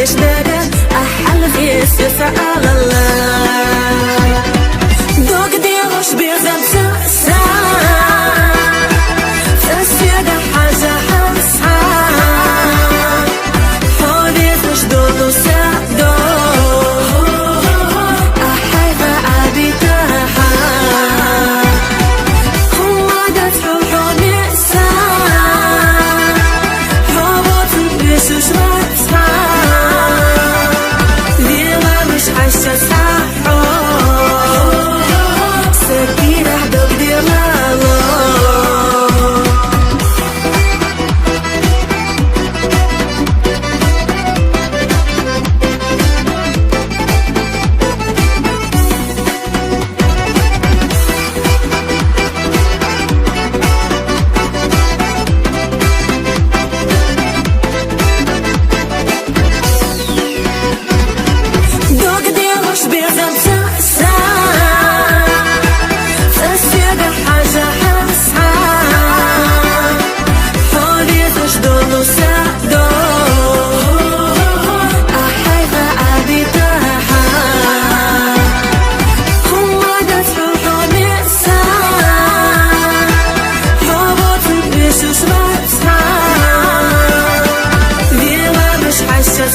دش دادا أحل في السفر على الله دوق دي غش بيزم سأسا فالسيدة حاجة حمسها حولي زش دولو سادو أحيفا عبيتاها هما دات روحو نسا روبوت بيشوش رأسها ليلة مش عايشة ساحو سكينة دوق دي مالو دوق دي غش بيزم سأسا فالسيدة حاجة حمسها حولي زش دولو سادو أحيفا عبيتاها هما دات روحو نسا روبوت بيشوش رأسها ليلة مش عايشة